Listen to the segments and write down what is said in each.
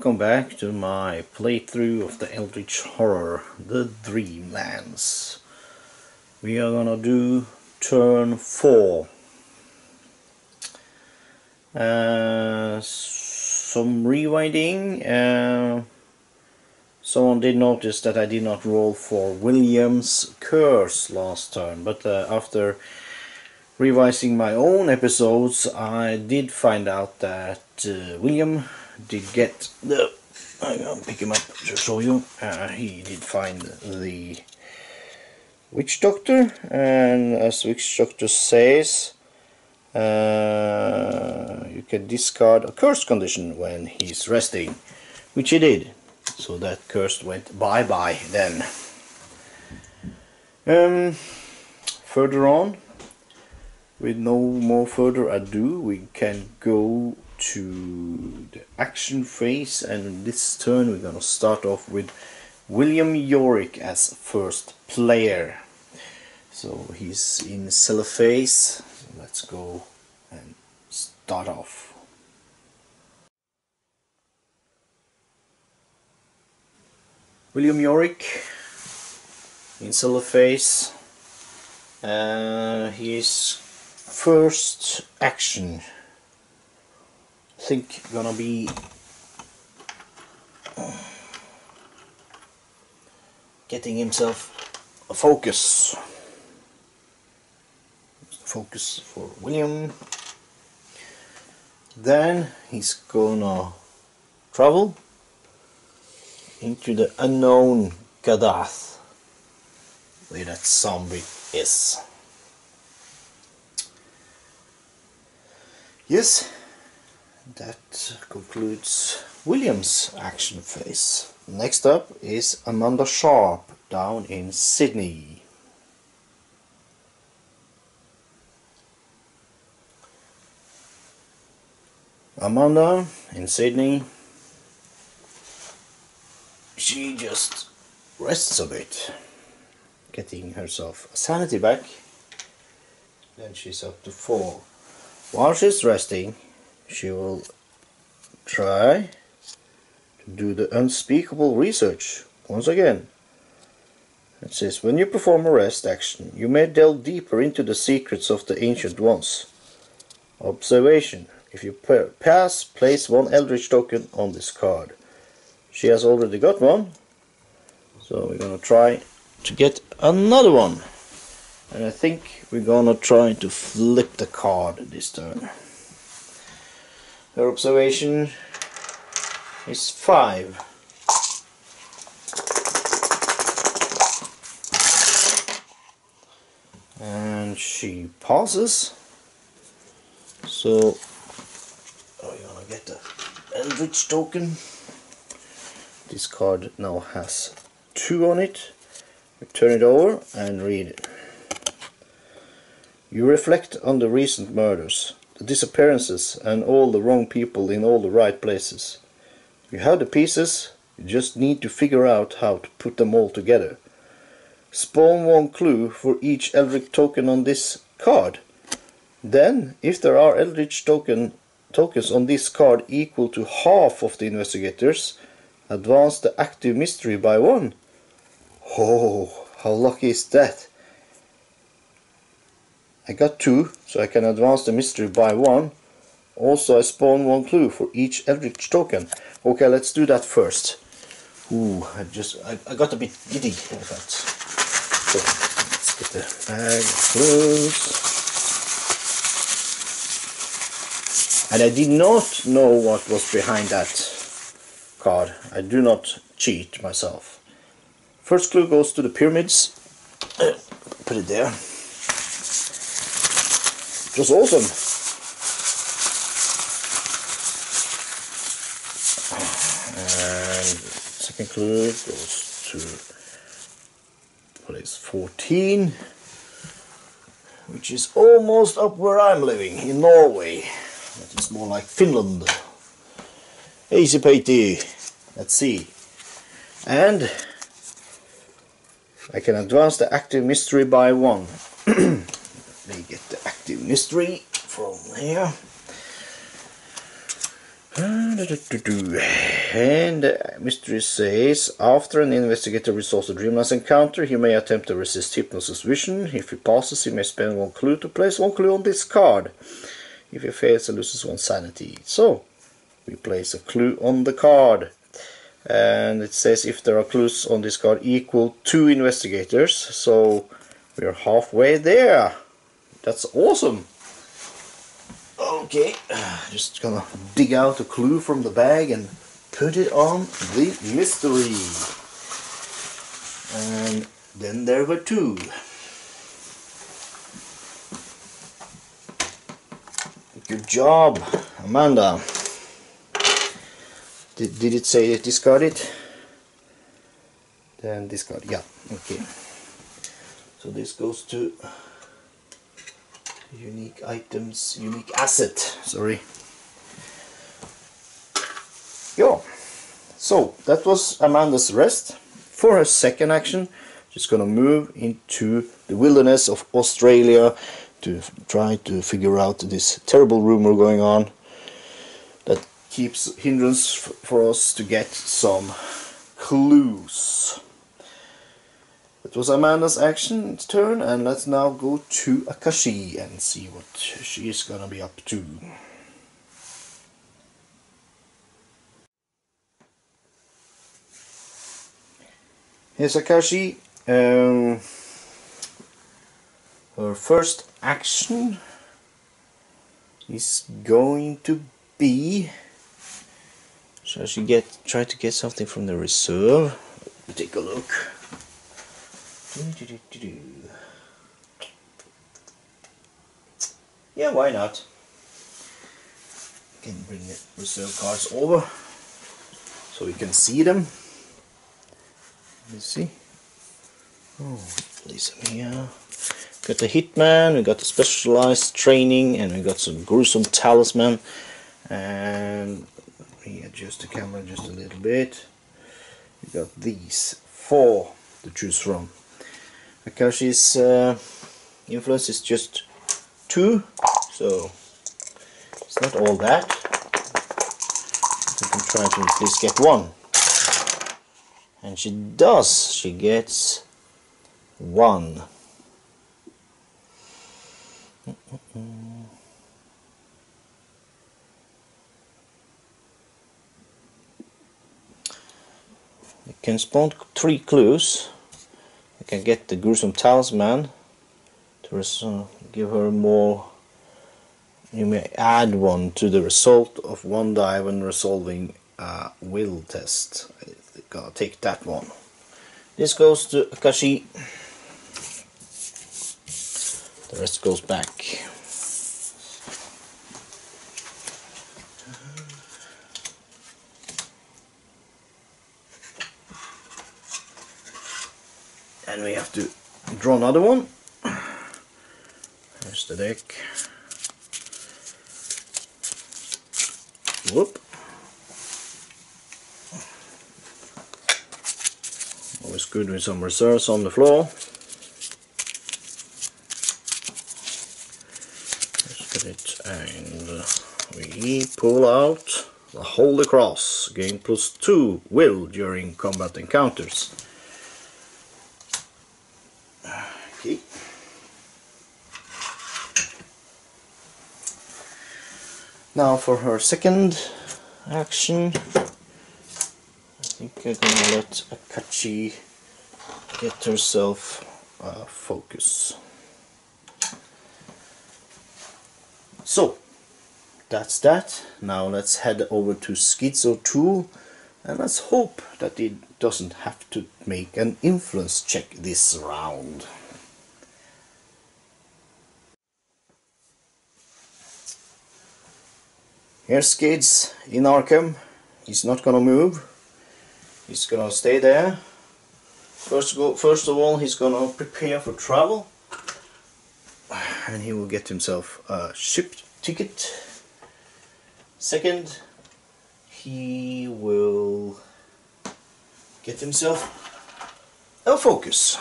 welcome back to my playthrough of the Eldritch Horror, the Dreamlands. We are gonna do turn 4. Some rewinding. Someone did notice that I did not roll for William's curse last turn, but after revising my own episodes, I did find out that William did get the... I'm gonna pick him up to show you. He did find the Witch Doctor, and as Witch Doctor says, you can discard a curse condition when he's resting, which he did. So that curse went bye-bye then. Further on, with no more further ado, we can go to the action phase, and this turn we're gonna start off with William Yorick as first player. So he's in cellar phase, so let's go and start off. William Yorick in cellar phase. His first action, I think, gonna be getting himself a focus. Focus for William. Then he's gonna travel into the unknown Gadath, where that zombie is. Yes, that concludes William's action phase. Next up is Amanda Sharp down in Sydney. Amanda in Sydney, she just rests a bit, getting herself a sanity back. Then she's up to 4. While she's resting, she will try to do the unspeakable research once again. It says, when you perform a rest action, you may delve deeper into the secrets of the Ancient Ones. Observation. If you pass, place 1 Eldritch token on this card. She has already got one, so we're gonna try to get another one. And I think we're gonna try to flip the card this turn. Her observation is 5. And she passes. So we're gonna get the Eldritch token. This card now has 2 on it. We turn it over and read it. You reflect on the recent murders, the disappearances, and all the wrong people in all the right places. You have the pieces, you just need to figure out how to put them all together. Spawn 1 clue for each Eldritch token on this card. Then, if there are Eldritch tokens on this card equal to half of the investigators, advance the active mystery by 1. Oh, how lucky is that? I got 2, so I can advance the mystery by 1. Also, I spawn 1 clue for each Eldritch token. Okay, let's do that first. Ooh, I got a bit giddy, in fact. So, let's get the bag of clues. And I did not know what was behind that card. I do not cheat myself. First clue goes to the pyramids. Put it there. It was awesome. And second clue goes to place 14, which is almost up where I'm living, in Norway. That is more like Finland. Easy peasy. Let's see. And I can advance the active mystery by 1. Let me get the active mystery from here. And the mystery says, after an investigator resolves a Dreamlands encounter, he may attempt to resist hypnosis vision. If he passes, he may spend one clue to place one clue on this card. If he fails, he loses one sanity. So, we place a clue on the card. And it says if there are clues on this card equal 2 investigators. So, we're halfway there. That's awesome. Okay, just gonna dig out a clue from the bag and put it on the mystery. And then there were 2. Good job, Amanda. Did it say discard it? Then discard, yeah, okay. So this goes to unique items, unique asset, sorry. Yeah, so that was Amanda's rest. For her second action, she's gonna move into the wilderness of Australia to try to figure out this terrible rumor going on that keeps hindrance for us to get some clues. That was Amanda's action turn, and let's now go to Akachi and see what she is gonna be up to. Here's Akachi. Her first action is going to be, shall she try to get something from the reserve? We'll take a look. Yeah, why not? Can bring the reserve cards over so we can see them. Let me see. Oh, place them here. Got the Hitman, we got the specialized training, and we got some gruesome talisman. And readjust the camera just a little bit. We got these 4 to choose from. Akashi's influence is just 2, so it's not all that. I can try to at least get 1. And she does, she gets 1. You can spawn 3 clues. You can get the gruesome talisman to give her more. You may add 1 to the result of 1 die when resolving a will test. I'm gonna take that 1. This goes to Akachi. The rest goes back. And we have to draw another one. There's the deck. Whoop. Always good with some reserves on the floor. Let's get it, and we pull out the Holy Cross. Gain +2 will during combat encounters. Okay. Now for her second action, I think I'm gonna let Akachi get herself focus. So that's that. Now let's head over to Skids O Toole, and let's hope that it doesn't have to make an influence check this round. Here's Skids in Arkham. He's not gonna move. He's gonna stay there. First of all, he's gonna prepare for travel, and he will get himself a ship ticket. Second, he will get himself a focus.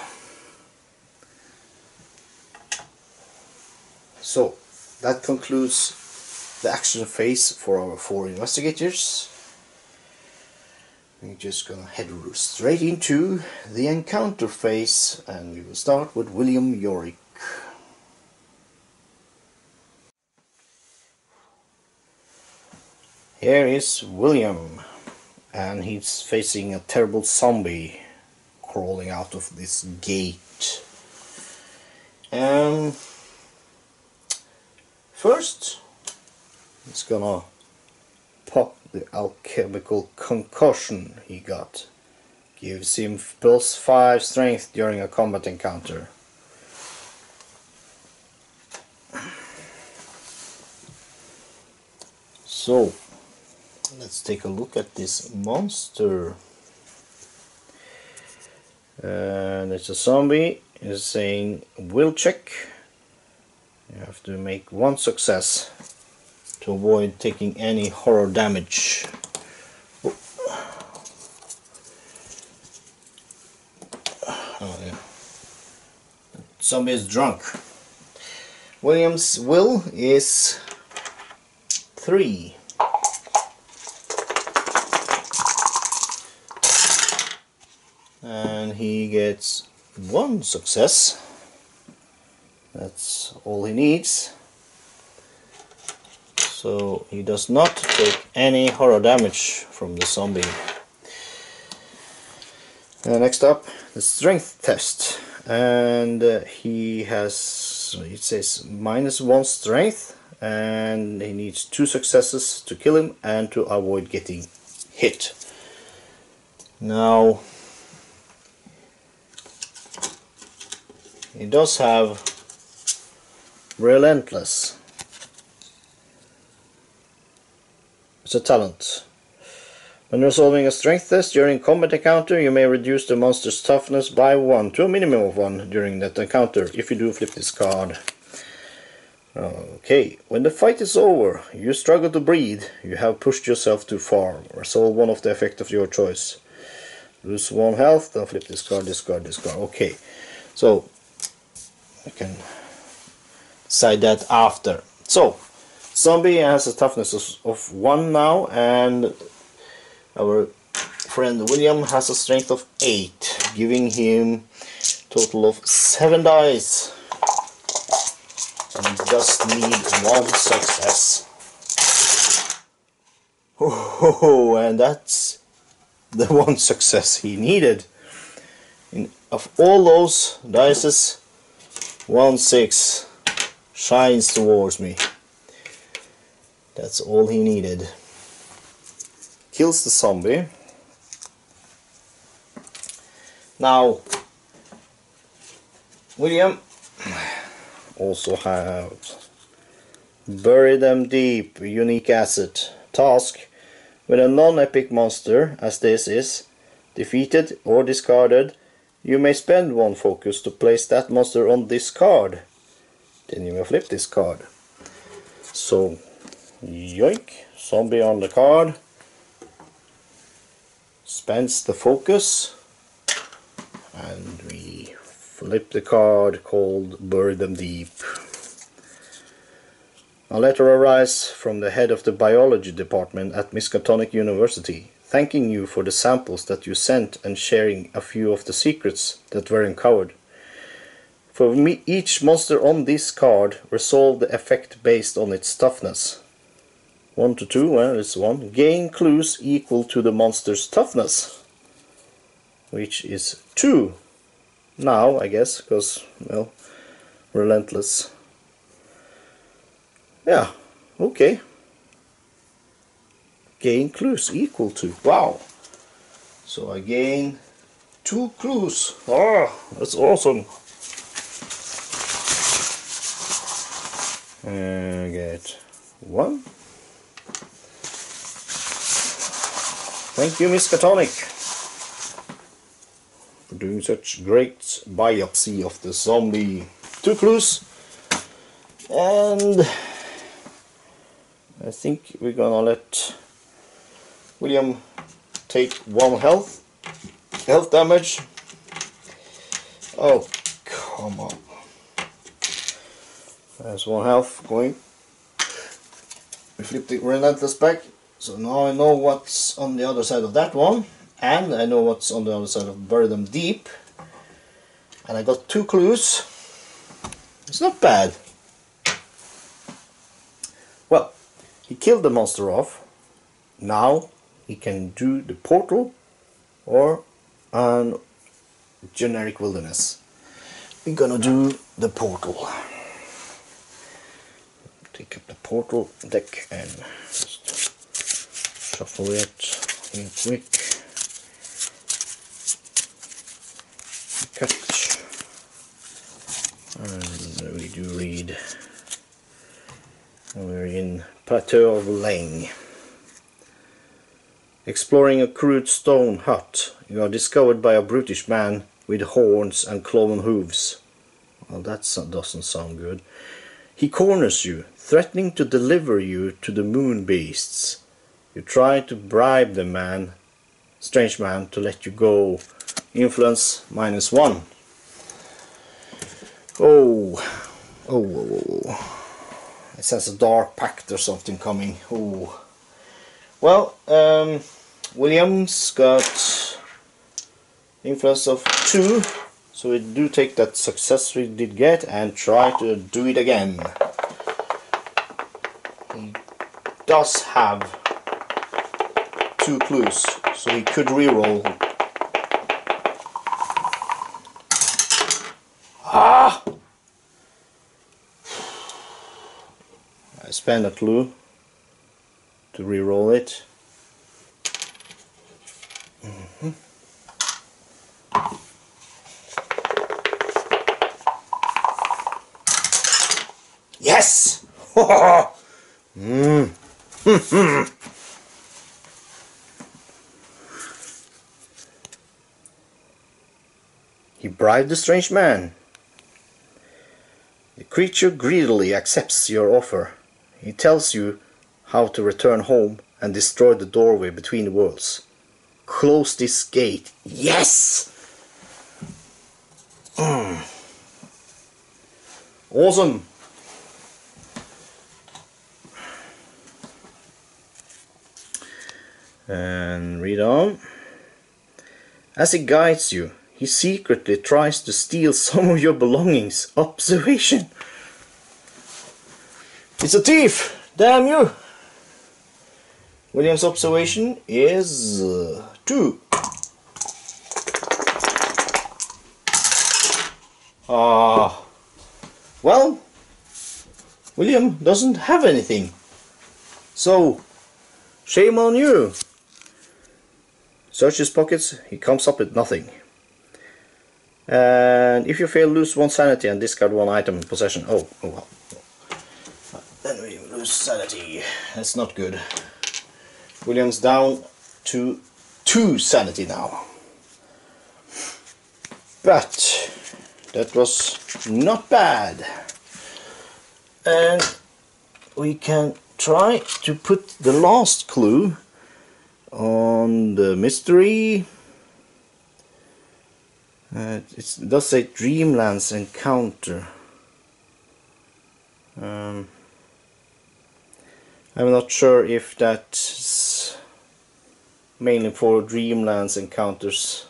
So that concludes the action phase for our 4 investigators. We're just gonna head straight into the encounter phase, and we will start with William Yorick. Here is William, and he's facing a terrible zombie crawling out of this gate. First, he's gonna pop the alchemical concussion he got. Gives him +5 strength during a combat encounter. So, let's take a look at this monster. And it's a zombie. It's saying will check. You have to make 1 success to avoid taking any horror damage. Oh yeah. Zombie is drunk. William's will is 3. And he gets 1 success. That's all he needs. So he does not take any horror damage from the zombie. Next up, the strength test. And he has, it says -1 strength, and he needs 2 successes to kill him and to avoid getting hit. Now, he does have relentless. It's a talent. When resolving a strength test during combat encounter, you may reduce the monster's toughness by 1 to a minimum of 1 during that encounter. If you do, flip this card. Okay, when the fight is over, you struggle to breathe, you have pushed yourself too far. Resolve one of the effect of your choice. Lose 1 health, then flip this card, discard this card. Okay, so I can decide that after. So, zombie has a toughness of 1 now, and our friend William has a strength of 8, giving him a total of 7 dice. And he just needs 1 success. Oh, and that's the 1 success he needed. Of all those dices, 1 6 shines towards me. That's all he needed. Kills the zombie. Now, William also has Bury Them Deep, unique asset. Task: when a non-epic monster, as this is, defeated or discarded, you may spend 1 focus to place that monster on this card. Then you may flip this card. So, yoink, zombie on the card. Spends the focus. And we flip the card called Bury Them Deep. A letter arrives from the head of the biology department at Miskatonic University, thanking you for the samples that you sent and sharing a few of the secrets that were uncovered. For each monster on this card, resolve the effect based on its toughness. 1 to 2, well, it's 1. Gain clues equal to the monster's toughness, which is 2. Now, I guess, because, well, relentless. Yeah, okay. Gain clues equal to, wow. So I gain 2 clues. Ah, that's awesome. I get 1. Thank you, Miskatonic, for doing such great biopsy of the zombie. 2 clues. And I think we're gonna let William take 1 health damage. Oh, come on. There's 1 health going. We flip the relentless back, so now I know what's on the other side of that one. and I know what's on the other side of Bury Them Deep. And I got 2 clues. It's not bad. Well, he killed the monster off. Now he can do the portal or an generic wilderness. We're gonna do the portal. Take up the portal deck and just shuffle it real quick. Cut. And we do read. We're in Plateau of Lang. Exploring a crude stone hut, you are discovered by a brutish man with horns and cloven hooves. Well, that doesn't sound good. He corners you, threatening to deliver you to the moon beasts. You try to bribe the strange man, to let you go. Influence -1. Oh. It says a dark pact or something coming. Oh. Well, William's got influence of 2, so we do take that success we did get and try to do it again. He does have 2 clues, so he could reroll. Ah! I spend a clue to re-roll it. Yes! He bribed the strange man. The creature greedily accepts your offer. He tells you how to return home and destroy the doorway between the worlds. Close this gate. Yes! Awesome! And read on. As he guides you, he secretly tries to steal some of your belongings. Observation! It's a thief! Damn you! William's observation is 2. Well, William doesn't have anything. So, shame on you. Search his pockets, he comes up with nothing. And if you fail, lose 1 sanity and discard 1 item in possession. Oh well. Then we lose sanity. That's not good. William's down to 2 sanity now. But that was not bad. And we can try to put the last clue on the mystery. It does say Dreamlands encounter. I'm not sure if that's mainly for Dreamlands encounters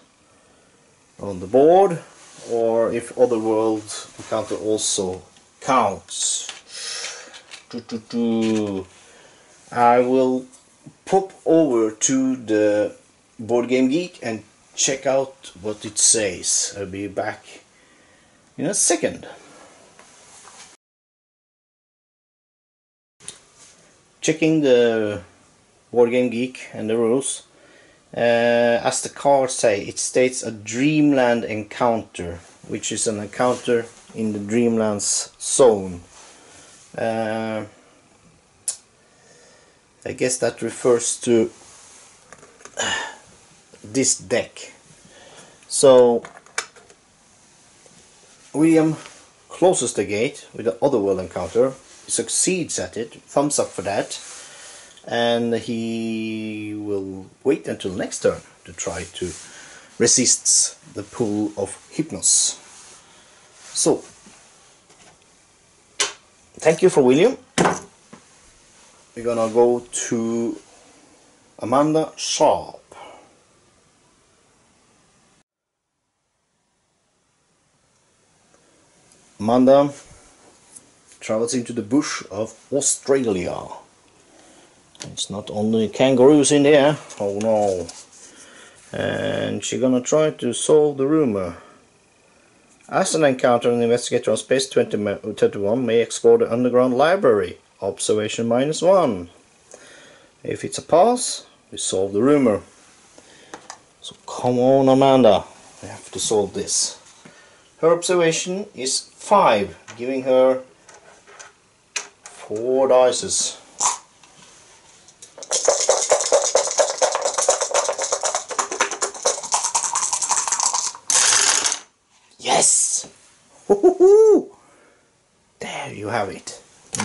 on the board, or if Otherworld encounter also counts. I will pop over to the Board Game Geek and check out what it says. I'll be back in a second. Checking the Board Game Geek and the rules. As the cards say, it states a Dreamland encounter, which is an encounter in the Dreamlands zone. I guess that refers to this deck. So William closes the gate with the Otherworld encounter. He succeeds at it, thumbs up for that, and he will wait until next turn to try to resist the pull of Hypnos. So thank you for William. We're gonna go to Amanda Sharp. Amanda travels into the bush of Australia. It's not only kangaroos in there, oh no. And she's gonna try to solve the rumor. As an encounter, an investigator on Space 21 may explore the underground library. Observation -1. If it's a pass, we solve the rumor. So come on, Amanda, we have to solve this. Her observation is 5, giving her 4 dices. Yes! Woohoo! There you have it.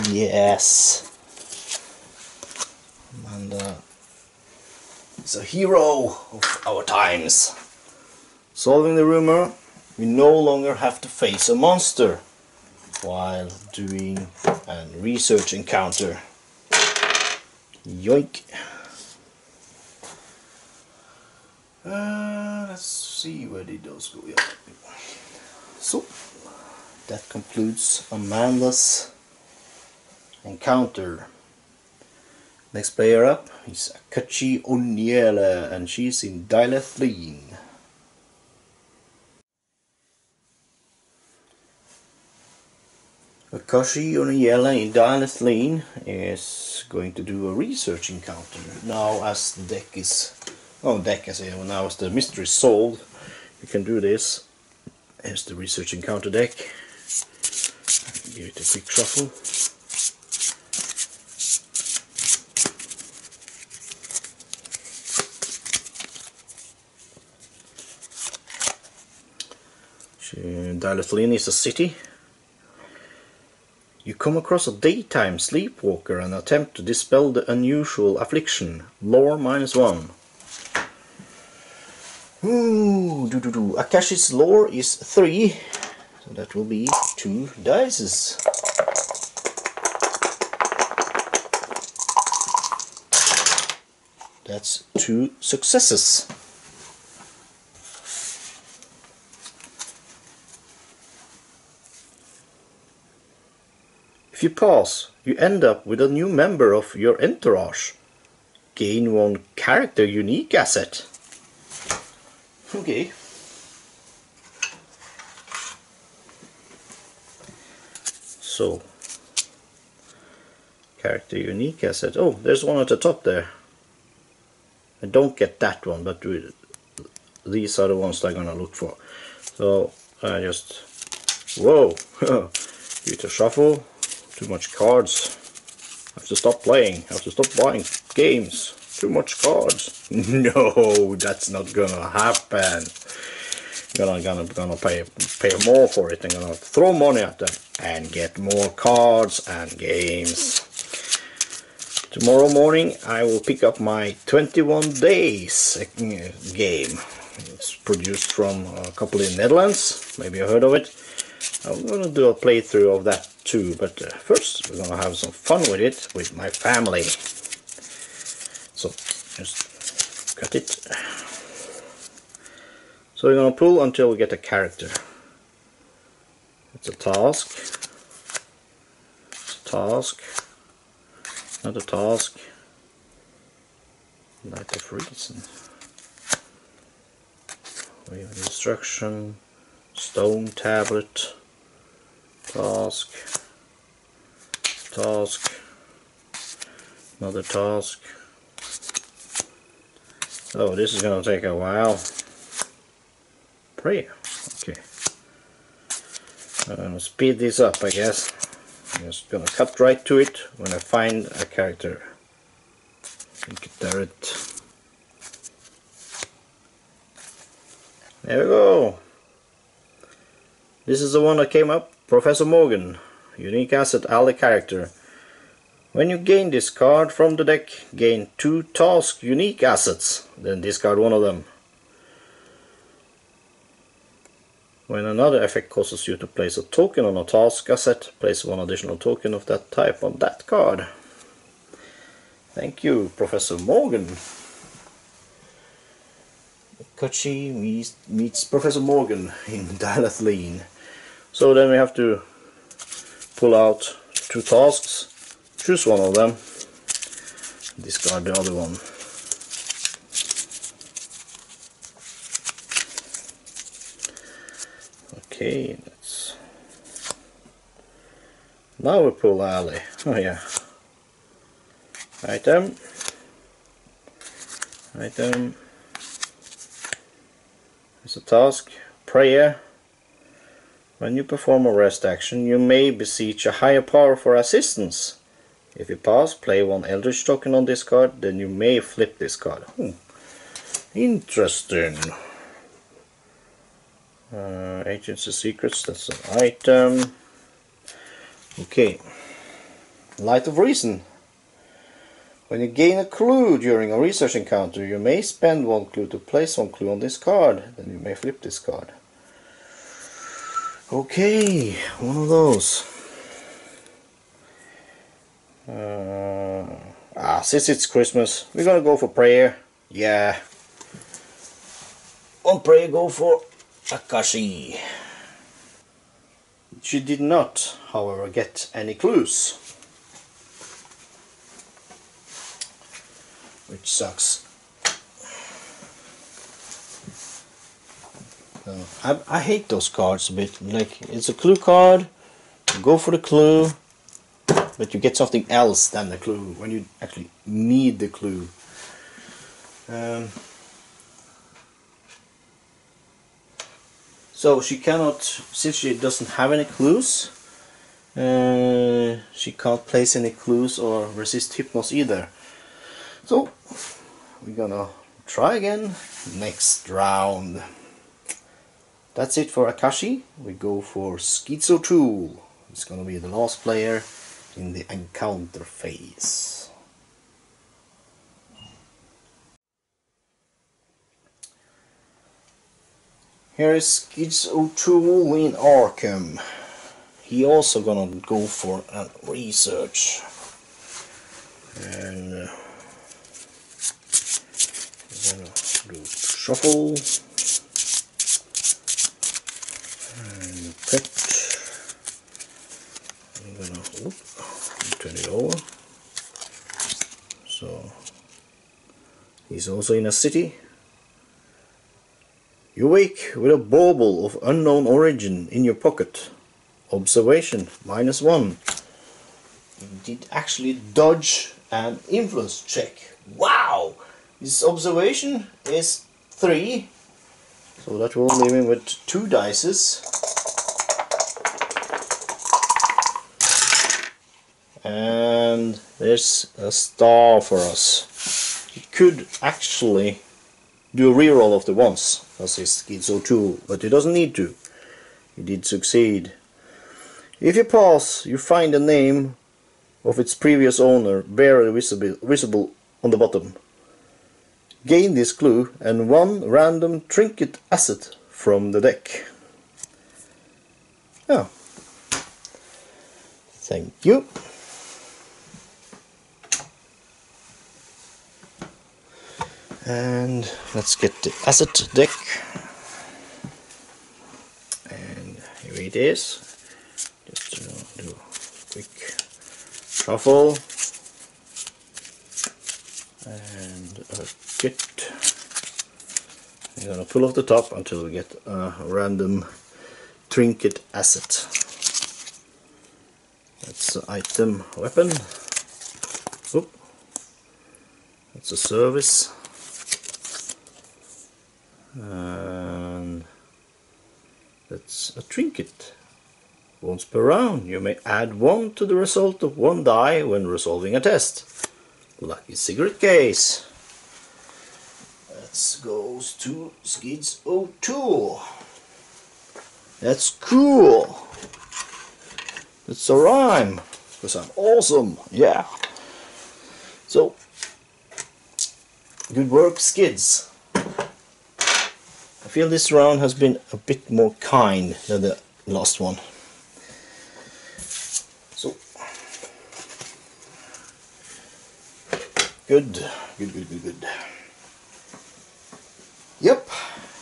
Yes. Amanda is a hero of our times. Solving the rumor, we no longer have to face a monster while doing a research encounter. Yoink! Let's see, where did those go? Yeah. So, that concludes Amanda's encounter. Next player up is Akachi Oniela, and she's in Dilethleen. Akachi Oniela in Dilethleen is going to do a research encounter. Now as the deck is... now as the mystery is solved, you can do this. Here's the research encounter deck. Give it a quick shuffle. Dilethleen is a city. You come across a daytime sleepwalker and attempt to dispel the unusual affliction. Lore -1. Akashi's lore is 3, so that will be 2 dices. That's 2 successes. If you pass, you end up with a new member of your entourage. Gain 1 character unique asset. Okay. So, character unique asset. Oh, there's one at the top there. I don't get that one, but these are the ones I'm gonna look for. So I just... whoa! Need to shuffle. Too much cards. I have to stop playing. I have to stop buying games. Too much cards. No, that's not gonna happen. Gonna pay more for it. I'm gonna throw money at them and get more cards and games. Tomorrow morning I will pick up my 21 days game. It's produced from a couple in Netherlands. Maybe you heard of it. I'm gonna do a playthrough of that too, but first we're gonna have some fun with it with my family. So just cut it. So we're gonna pull until we get a character. It's a task. It's a task. Another task. Light of reason. We have instruction. Stone tablet. Task. Task. Another task. Oh, this is gonna take a while. Prayer. Okay. I'm gonna speed this up, I guess. I'm just gonna cut right to it when I find a character. There it. There we go. This is the one that came up. Professor Morgan. Unique asset, ally character. When you gain this card from the deck, gain 2 task unique assets. Then discard one of them. When another effect causes you to place a token on a task asset, place 1 additional token of that type on that card. Thank you, Professor Morgan. Akachi meets Professor Morgan in Dilethleen. So then we have to pull out 2 tasks, choose one of them, discard the other one. Okay, that's... Now we pull alley. Oh yeah. Item. Item. There's a task. Prayer. When you perform a rest action, you may beseech a higher power for assistance. If you pass, play 1 Eldritch token on this card, then you may flip this card. Interesting. Agency secrets, that's an item. Okay. Light of Reason. When you gain a clue during a research encounter, you may spend 1 clue to place 1 clue on this card, then you may flip this card. Okay, one of those. Since it's Christmas, we're gonna go for prayer. Yeah. On prayer, go for Akachi. She did not, however, get any clues, which sucks. I hate those cards a bit. Like, it's a clue card, you go for the clue, but you get something else than the clue when you actually need the clue. So she cannot, since she doesn't have any clues, she can't place any clues or resist hypnos either. So we're gonna try again next round. That's it for Akachi. We go for Skids O Toole. It's gonna be the last player in the encounter phase. Here is Skids O Toole in Arkham. He also gonna go for a research. And we're gonna do shuffle. And pet. I'm gonna turn it over. So he's also in a city. You wake with a bauble of unknown origin in your pocket. Observation -1. You did actually dodge an influence check. Wow! His observation is 3. So that will leave him with 2 dices. And there's a star for us. He could actually do a reroll of the ones, as is Skids O Toole, but he doesn't need to. He did succeed. If you pass, you find the name of its previous owner barely visible on the bottom. Gain this clue and 1 random trinket asset from the deck. Oh. Thank you. And let's get the asset deck. And here it is. Just do a quick shuffle. And a kit. I'm gonna pull off the top until we get a random trinket asset. That's an item weapon. Oop. That's a service. And that's a trinket. Once per round, you may add 1 to the result of 1 die when resolving a test. Lucky cigarette case. That goes to Skids O Toole. That's cool. That's a rhyme. Because I'm awesome. Yeah. So, good work, Skids. I feel this round has been a bit more kind than the last one. So, good. Yep.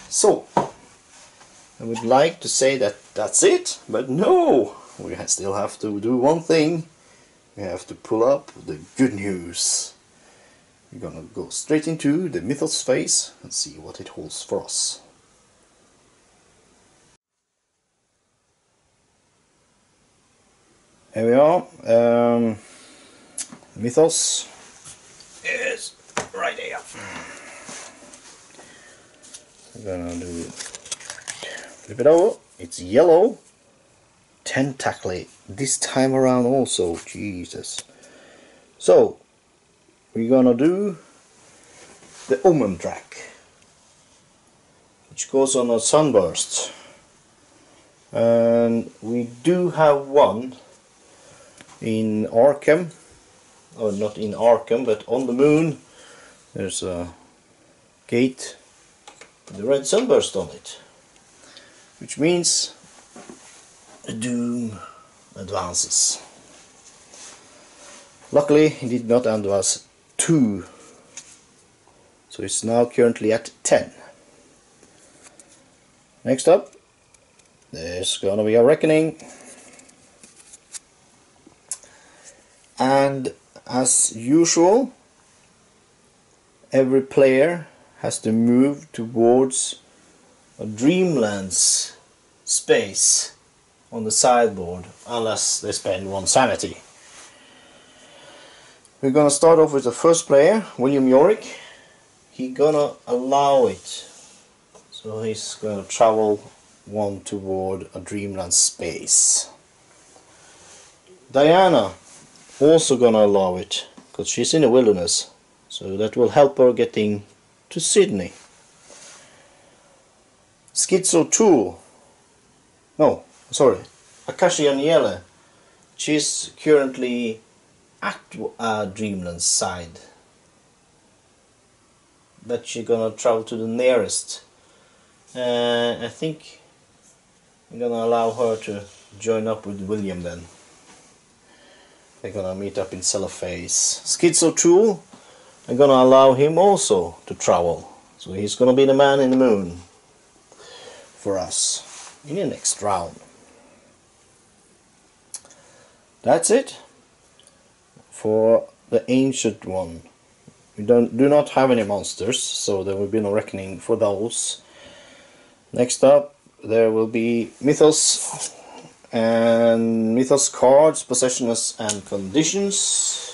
So, I would like to say that that's it, but no, we still have to do one thing. We have to pull up the good news. We're gonna go straight into the mythos phase and see what it holds for us. Here we are. Mythos is right here. We're gonna do flip it over. It's yellow, tentacly this time around also. Jesus. So we're gonna do the Omen track, which goes on a sunburst, and we do have one in Arkham, or not in Arkham, but on the moon. There's a gate with the red sunburst on it, which means the doom advances. Luckily it did not advance 2, so it's now currently at 10. Next up, there's gonna be a reckoning, and as usual every player has to move towards a Dreamlands space on the sideboard unless they spend 1 sanity. We're gonna start off with the first player, William Yorick. He's gonna allow it, so he's gonna travel 1 toward a Dreamland space. Diana also gonna allow it because she's in the wilderness, so that will help her getting to Sydney. Skids O Toole, no, sorry, Akachi and she's currently at Dreamland's side, but she's gonna travel to the nearest. I think I'm gonna allow her to join up with William then. They're gonna meet up in Cellophase. Skids O Toole, I'm gonna allow him also to travel, so he's gonna be the man in the moon for us in the next round. That's it for the ancient one. We do not have any monsters, so there will be no reckoning for those. Next up there will be Mythos, and Mythos cards, possessions and conditions.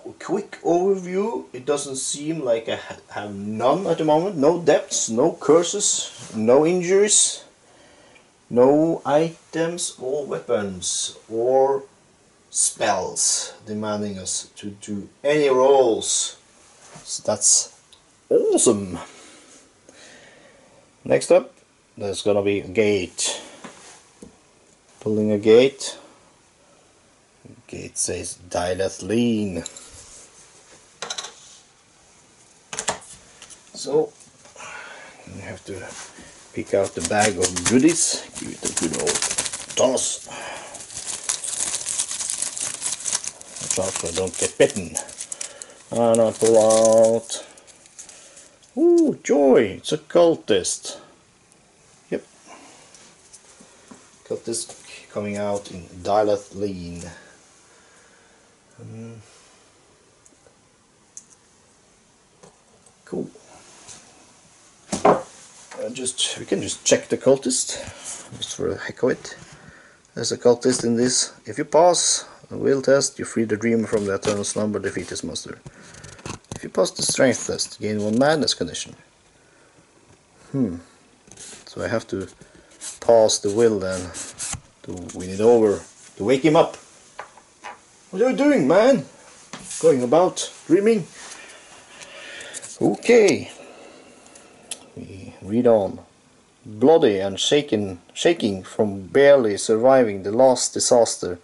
A quick overview. It doesn't seem like I have none at the moment. No depths, no curses, no injuries, no items or weapons or spells demanding us to do any rolls. So that's awesome. Next up, there's gonna be a gate. Pulling a gate. Gate says Dileth Lean. So you have to pick out the bag of goodies. Give it a good old toss. Watch out so I don't get bitten. And I pull out. Ooh, joy! It's a cultist. Yep. Cultist coming out in Dileth Lean. Cool. We can just check the cultist, just for the heck of it. There's a cultist in this. If you pass the will test, you free the dreamer from the eternal slumber, defeat this monster. If you pass the strength test, gain 1 madness condition. So I have to pass the will then to win it over, to wake him up. What are you doing, man? Going about dreaming? Okay. We read on. Bloody and shaking from barely surviving the last disaster,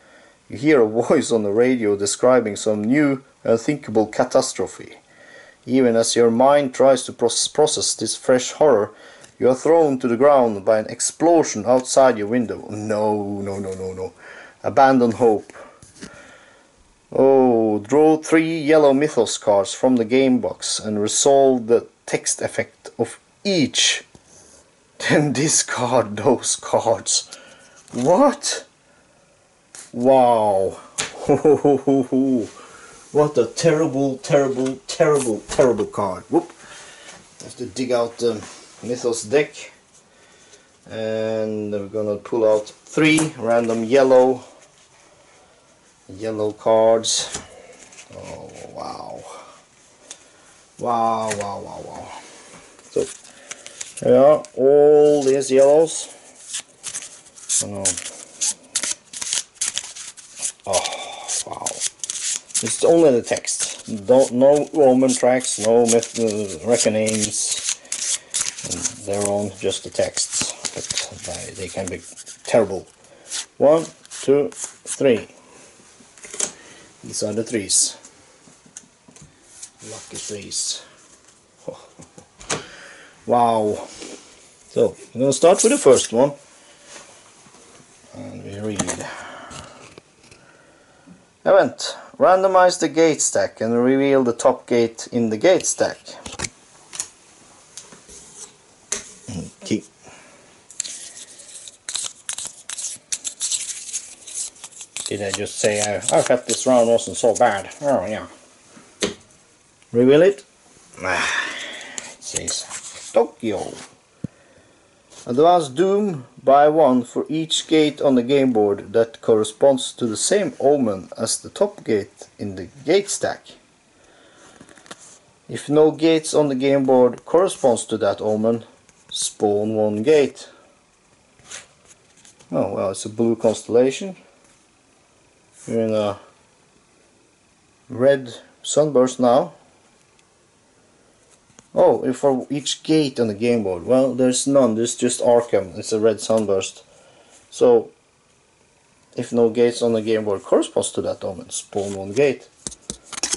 you hear a voice on the radio describing some new unthinkable catastrophe. Even as your mind tries to process this fresh horror, you are thrown to the ground by an explosion outside your window. No. Abandon hope. Oh, draw 3 yellow mythos cards from the game box and resolve the text effect of each. Then discard those cards. What? Wow. What a terrible, terrible, terrible, terrible card. Whoop. I have to dig out the Mythos deck. And we're gonna pull out 3 random yellow cards. Oh wow. Wow, wow, wow, wow. So here are all these yellows. Oh wow. It's only the text. No Roman tracks, no reckonings. They're on just the texts. But they can be terrible. 1, 2, 3. These are the 3s. Lucky 3s. Wow. So, I'm going to start with the first one. And we read. Event. Randomize the gate stack and reveal the top gate in the gate stack. Okay. Did I just say I thought this round wasn't so bad? Oh yeah. Reveal it. It says Tokyo. Advance Doom by 1 for each gate on the game board that corresponds to the same omen as the top gate in the gate stack. If no gates on the game board corresponds to that omen, spawn 1 gate. Oh well, it's a blue constellation. You're in a red sunburst now. Oh, and for each gate on the game board. Well, there's none. There's just Arkham. It's a red sunburst. So, if no gates on the game board corresponds to that omen, spawn 1 gate.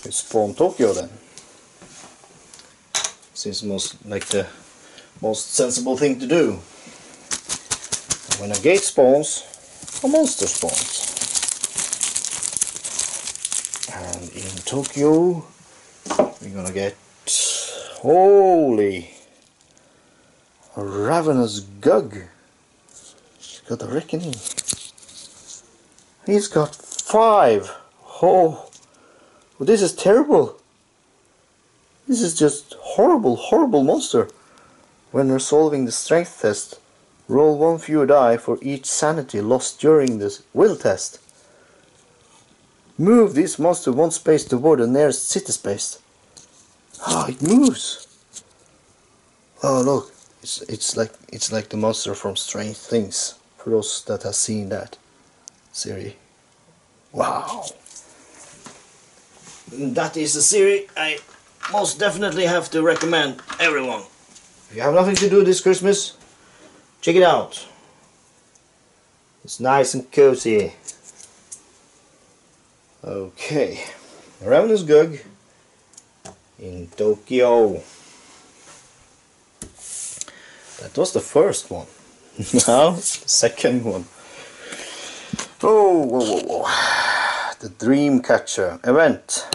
You spawn Tokyo then. Seems most like the most sensible thing to do. When a gate spawns, a monster spawns. And in Tokyo, we're gonna get, holy, a ravenous gug. He's got a reckoning. He's got 5. Oh, well, this is terrible. This is just horrible, horrible monster. When resolving the strength test, roll 1 fewer die for each sanity lost during the will test. Move this monster 1 space toward the nearest city space. Ah, it moves. Oh look, it's like the monster from Strange Things. For those that have seen that series. Wow. That is a series I most definitely have to recommend everyone. If you have nothing to do this Christmas, check it out. It's nice and cozy. Okay, Ravenous Gug in Tokyo. That was the first one. Now, the second one. Oh, whoa, whoa, whoa. The Dream Catcher event.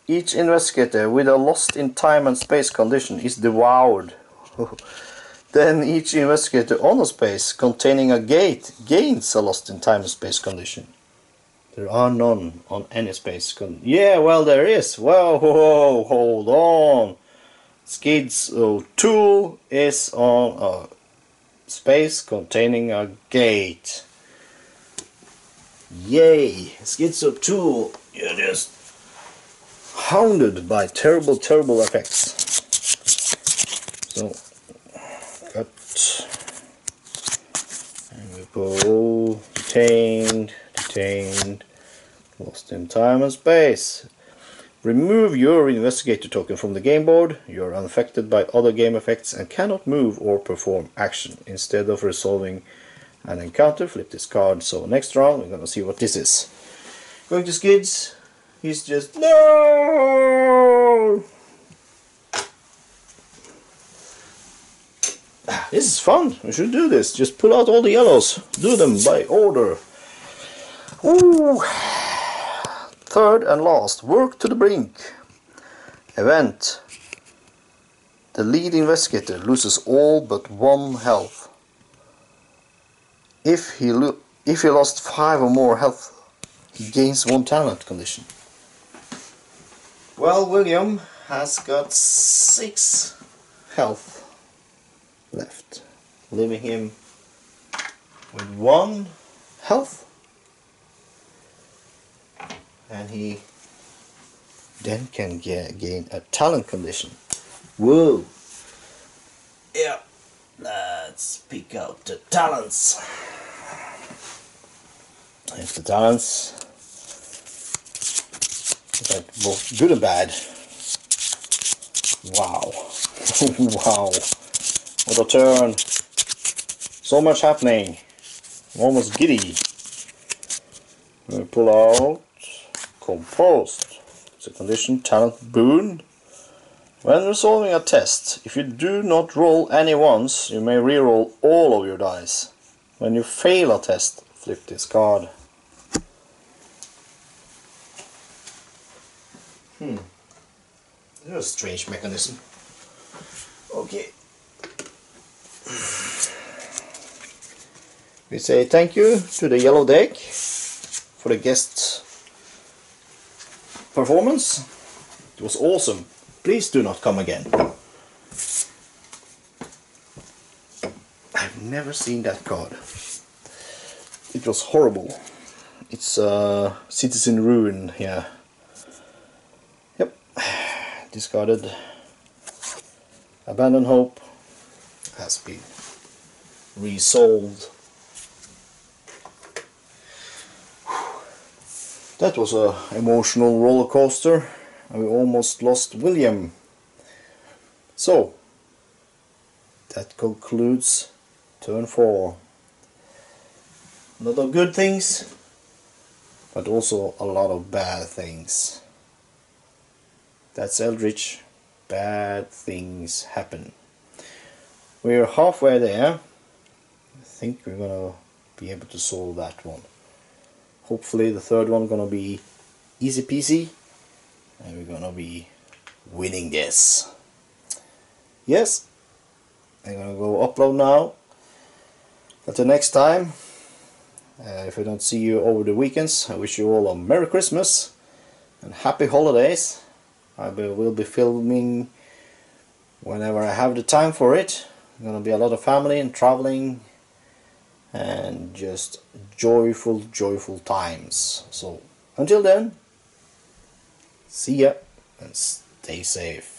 Each investigator with a lost in time and space condition is devoured. Then each investigator on a space containing a gate gains a lost in time and space condition. There are none on any space yeah, well there is. Whoa, whoa, hold on. Skids O Toole is on a space containing a gate. Yay! Skids O Toole, you're just hounded by terrible, terrible effects. So, cut. And we go detained, lost in time and space. Remove your investigator token from the game board. You are unaffected by other game effects and cannot move or perform action. Instead of resolving an encounter, flip this card. So next round we're gonna see what this is. Going to Skids. He's just no. This is fun. We should do this. Just pull out all the yellows. Do them by order. Ooh. Third and last, work to the brink. Event. The lead investigator loses all but 1 health. If he if he lost 5 or more health, he gains 1 talent condition. Well, William has got 6 health left, leaving him with 1 health, and he then can gain a talent condition. Whoa! Yeah, let's pick out the talents. Here's the talents. Like both good and bad. Wow. Wow. What a turn. So much happening. I'm almost giddy. We pull out Compost. It's a condition, talent boon. When resolving a test, if you do not roll any ones, you may re-roll all of your dice. When you fail a test, flip this card. That's a strange mechanism. Okay. We say thank you to the yellow deck for the guest performance. It was awesome. Please do not come again. I've never seen that card. It was horrible. It's Citizen Ruin here. Yep. Discarded. Abandon Hope has been resolved. That was an emotional roller coaster, and we almost lost William. So, that concludes turn 4. A lot of good things, but also a lot of bad things. That's Eldritch. Bad things happen. We're halfway there. I think we're gonna be able to solve that one. Hopefully the third one gonna be easy peasy, and we're gonna be winning this. Yes, I'm gonna go upload now. Until next time, if I don't see you over the weekends, I wish you all a Merry Christmas and Happy Holidays. I will be filming whenever I have the time for it. It's gonna be a lot of family and traveling and just joyful times. So until then, see ya and stay safe.